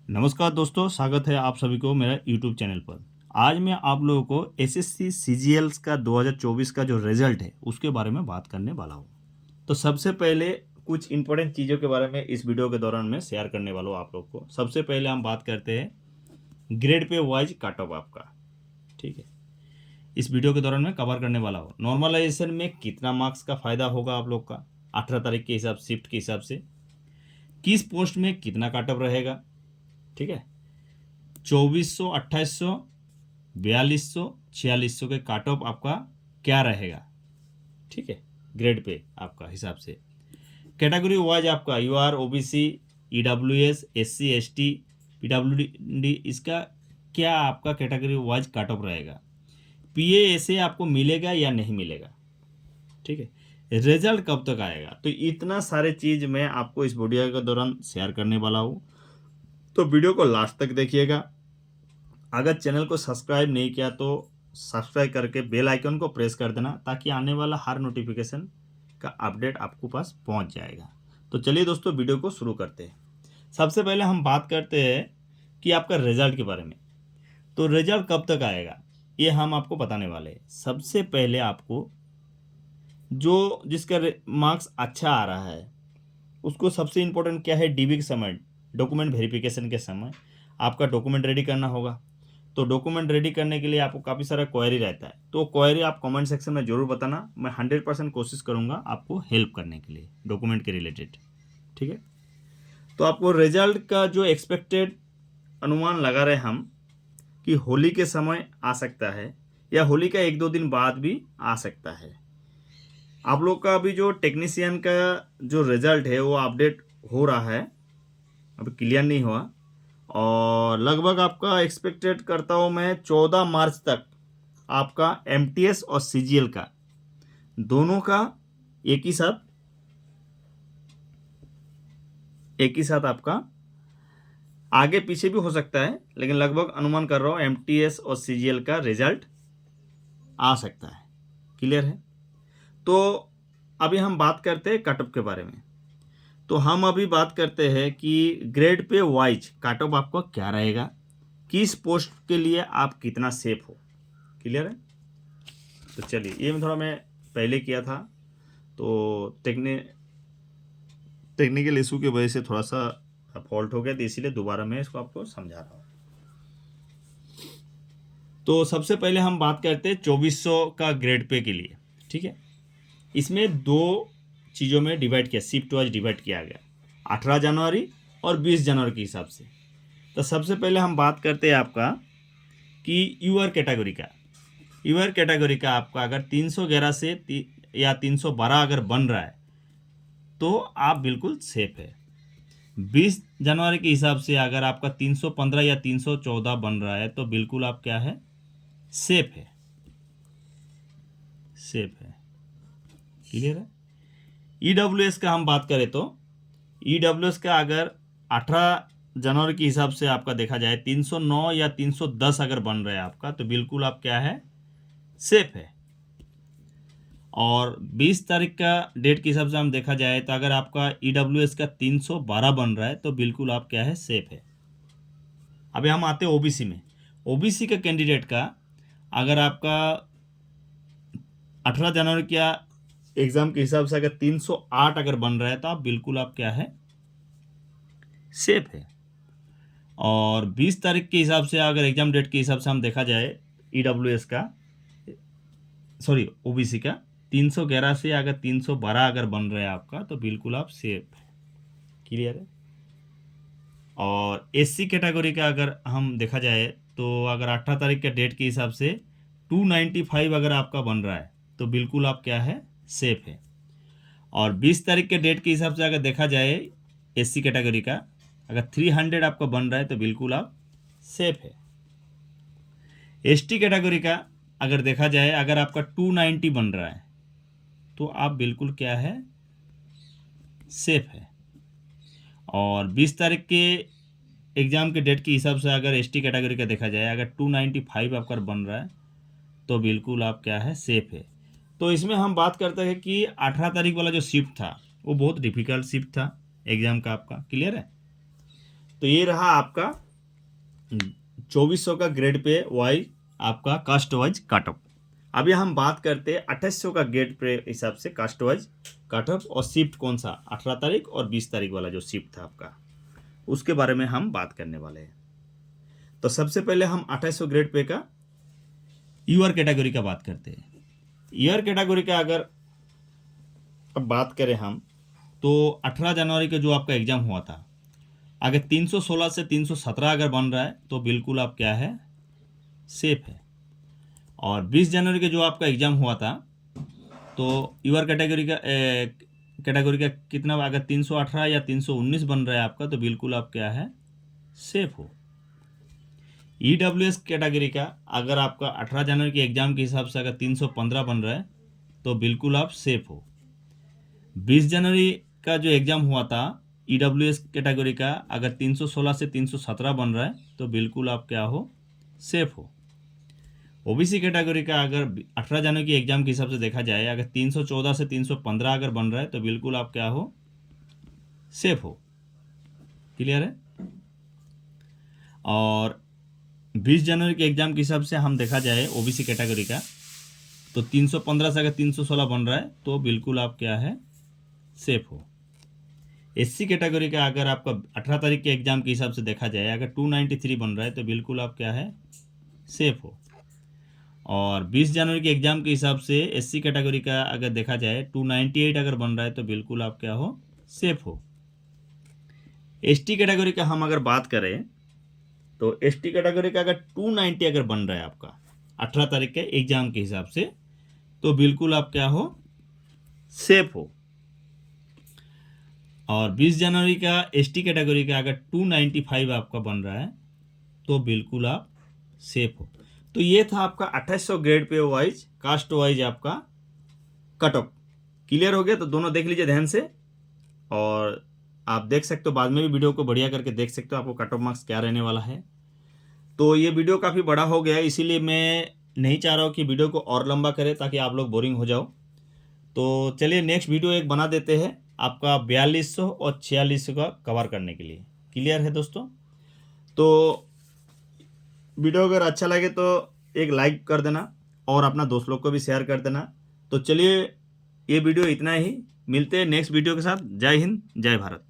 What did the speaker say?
नमस्कार दोस्तों, स्वागत है आप सभी को मेरा यूट्यूब चैनल पर। आज मैं आप लोगों को एसएससी सीजीएल्स का 2024 का जो रिजल्ट है उसके बारे में बात करने वाला हूँ। तो सबसे पहले कुछ इंपॉर्टेंट चीज़ों के बारे में इस वीडियो के दौरान मैं शेयर करने वाला हूँ आप लोग को। सबसे पहले हम बात करते हैं grade pay wise cut off आपका, ठीक है। इस वीडियो के दौरान मैं कवर करने वाला हूँ नॉर्मलाइजेशन में कितना मार्क्स का फ़ायदा होगा आप लोग का 18 तारीख के हिसाब शिफ्ट के हिसाब से, किस पोस्ट में कितना कट ऑफ रहेगा, ठीक है। 2400, 2800, 4200, 4600 के काट ऑफ आपका क्या रहेगा, ठीक है, ग्रेड पे आपका हिसाब से। कैटेगरी वाइज आपका UR, OBC, EWS, SC, ST, PWD, इसका क्या आपका कैटेगरी वाइज काट ऑफ रहेगा। पीएएसए आपको मिलेगा या नहीं मिलेगा, ठीक है। रिजल्ट कब तक आएगा, तो इतना सारे चीज़ मैं आपको इस वीडियो के दौरान शेयर करने वाला हूँ। तो वीडियो को लास्ट तक देखिएगा। अगर चैनल को सब्सक्राइब नहीं किया तो सब्सक्राइब करके बेल आइकन को प्रेस कर देना, ताकि आने वाला हर नोटिफिकेशन का अपडेट आपको पास पहुंच जाएगा। तो चलिए दोस्तों, वीडियो को शुरू करते हैं। सबसे पहले हम बात करते हैं कि आपका रिजल्ट के बारे में। तो रिजल्ट कब तक आएगा ये हम आपको बताने वाले हैं। सबसे पहले आपको जो जिसका मार्क्स अच्छा आ रहा है उसको सबसे इम्पोर्टेंट क्या है, डीबी के समय, डॉक्यूमेंट वेरिफिकेशन के समय आपका डॉक्यूमेंट रेडी करना होगा। तो डॉक्यूमेंट रेडी करने के लिए आपको काफ़ी सारा क्वेरी रहता है, तो क्वेरी आप कमेंट सेक्शन में ज़रूर बताना। मैं 100% कोशिश करूँगा आपको हेल्प करने के लिए डॉक्यूमेंट के रिलेटेड, ठीक है। तो आपको रिजल्ट का जो एक्सपेक्टेड अनुमान लगा रहे हम कि होली के समय आ सकता है या होली का 1-2 दिन बाद भी आ सकता है। आप लोग का अभी जो टेक्नीशियन का जो रिजल्ट है वो अपडेट हो रहा है, अभी क्लियर नहीं हुआ, और लगभग आपका एक्सपेक्टेड करता हूँ मैं 14 मार्च तक आपका एमटीएस और सीजीएल का दोनों का एक ही साथ आपका आगे पीछे भी हो सकता है, लेकिन लगभग अनुमान कर रहा हूँ एमटीएस और सीजीएल का रिजल्ट आ सकता है। क्लियर है। तो अभी हम बात करते हैं कट ऑफ के बारे में। तो हम अभी बात करते हैं कि grade pay wise cut off आपको क्या रहेगा, किस पोस्ट के लिए आप कितना सेफ हो। क्लियर है। तो चलिए, ये मैं पहले किया था, तो टेक्निकल इशू की वजह से थोड़ा सा फॉल्ट हो गया, तो इसीलिए दोबारा मैं इसको आपको समझा रहा हूँ। तो सबसे पहले हम बात करते हैं 2400 का ग्रेड पे के लिए, ठीक है। इसमें दो चीज़ों में डिवाइड किया, शिफ्ट वाइज डिवाइड किया गया, 18 जनवरी और 20 जनवरी के हिसाब से। तो सबसे पहले हम बात करते हैं आपका कि यूआर कैटेगरी का। यूआर कैटेगरी का आपका अगर 311 से या 312 अगर बन रहा है तो आप बिल्कुल सेफ है। 20 जनवरी के हिसाब से अगर आपका 315 या 314 बन रहा है तो बिल्कुल आप क्या है, सेफ है, सेफ है। क्लियर है। ईडब्ल्यूएस का हम बात करें तो ईडब्ल्यूएस का अगर 18 जनवरी के हिसाब से आपका देखा जाए 309 या 310 अगर बन रहा है आपका, तो बिल्कुल आप क्या है, सेफ है। और 20 तारीख का डेट के हिसाब से हम देखा जाए तो अगर आपका ईडब्ल्यूएस का 312 बन रहा है तो बिल्कुल आप क्या है, सेफ है। अभी हम आते हैं ओबीसी में। ओबीसी का कैंडिडेट का अगर आपका 18 जनवरी का एग्जाम के हिसाब से अगर 308 अगर बन रहा है तो आप बिल्कुल आप क्या है, सेफ है। और 20 तारीख के हिसाब से अगर एग्जाम डेट के हिसाब से हम देखा जाए ईडब्ल्यूएस का, सॉरी ओबीसी का 311 से अगर 312 अगर बन रहा है आपका तो बिल्कुल आप सेफ है। क्लियर है। और एससी कैटेगरी का अगर हम देखा जाए तो अगर 18 तारीख के डेट के हिसाब से 295 अगर आपका बन रहा है तो बिल्कुल आप क्या है, सेफ है। और 20 तारीख के डेट के हिसाब से अगर देखा जाए एससी कैटेगरी का अगर 300 आपका बन रहा है तो बिल्कुल आप सेफ है। एसटी कैटेगरी का अगर देखा जाए अगर आपका 290 बन रहा है तो आप बिल्कुल क्या है, सेफ है। और 20 तारीख के एग्ज़ाम के डेट के हिसाब से अगर एसटी कैटेगरी का देखा जाए अगर 295 आपका बन रहा है तो बिल्कुल आप क्या है, सेफ है। तो इसमें हम बात करते हैं कि 18 तारीख वाला जो शिफ्ट था वो बहुत डिफ़िकल्ट शिफ्ट था एग्ज़ाम का आपका। क्लियर है। तो ये रहा आपका 2400 का ग्रेड पे वाइज आपका कास्ट वाइज कट ऑफ। अभी हम बात करते हैं 2800 का ग्रेड पे हिसाब से कास्ट वाइज कट ऑफ और शिफ्ट कौन सा 18 तारीख और 20 तारीख वाला जो शिफ्ट था आपका, उसके बारे में हम बात करने वाले हैं। तो सबसे पहले हम 2800 ग्रेड पे का यूआर कैटेगरी का बात करते हैं। ईयर कैटेगरी का अगर अब बात करें हम, तो 18 जनवरी का जो आपका एग्ज़ाम हुआ था, अगर 316 से 317 अगर बन रहा है तो बिल्कुल आप क्या है, सेफ है। और 20 जनवरी का जो आपका एग्ज़ाम हुआ था, तो यूआर कैटेगरी का कितना, अगर 318 या 319 बन रहा है आपका, तो बिल्कुल आप क्या है, सेफ हो। ईडब्ल्यूएस कैटेगरी का अगर आपका 18 जनवरी के एग्ज़ाम के हिसाब से अगर 315 बन रहा है तो बिल्कुल आप सेफ हो। 20 जनवरी का जो एग्ज़ाम हुआ था ईडब्ल्यूएस कैटेगरी का, अगर 316 से 317 बन रहा है तो बिल्कुल आप क्या हो, सेफ हो। ओबीसी कैटेगरी का अगर 18 जनवरी के एग्ज़ाम के हिसाब से देखा जाए, अगर 314 से 315 अगर बन रहा है तो बिल्कुल आप क्या हो, सेफ हो। क्लियर है। और 20 जनवरी के एग्ज़ाम के हिसाब से हम देखा जाए ओबीसी कैटेगरी का, तो 315 से अगर 316 बन रहा है तो बिल्कुल आप क्या है, सेफ हो। एससी कैटेगरी का अगर आपका 18 तारीख के एग्ज़ाम के हिसाब से देखा जाए, अगर 293 बन रहा है तो बिल्कुल आप क्या है, सेफ हो। और 20 जनवरी के एग्ज़ाम के हिसाब से एससी कैटेगरी का अगर देखा जाए 298 अगर बन रहा है तो बिल्कुल आप क्या हो, सेफ हो। एसटी कैटेगरी का हम अगर बात करें, तो एसटी कैटेगरी का अगर 290 अगर बन रहा है आपका 18 तारीख के एग्ज़ाम के हिसाब से, तो बिल्कुल आप क्या हो, सेफ हो। और 20 जनवरी का एसटी कैटेगरी का अगर 295 आपका बन रहा है तो बिल्कुल आप सेफ हो। तो ये था आपका 2800 grade pay wise caste wise आपका कट ऑफ। क्लियर हो गया। तो दोनों देख लीजिए ध्यान से, और आप देख सकते हो बाद में भी वीडियो को बढ़िया करके देख सकते हो आपको कट ऑफ मार्क्स क्या रहने वाला है। तो ये वीडियो काफ़ी बड़ा हो गया है, इसीलिए मैं नहीं चाह रहा हूँ कि वीडियो को और लंबा करें ताकि आप लोग बोरिंग हो जाओ। तो चलिए नेक्स्ट वीडियो एक बना देते हैं आपका 4200 और 4600 का कवर करने के लिए। क्लियर है दोस्तों। तो वीडियो अगर अच्छा लगे तो एक लाइक कर देना और अपना दोस्त लोग को भी शेयर कर देना। तो चलिए ये वीडियो इतना ही, मिलते हैं नेक्स्ट वीडियो के साथ। जय हिंद, जय भारत।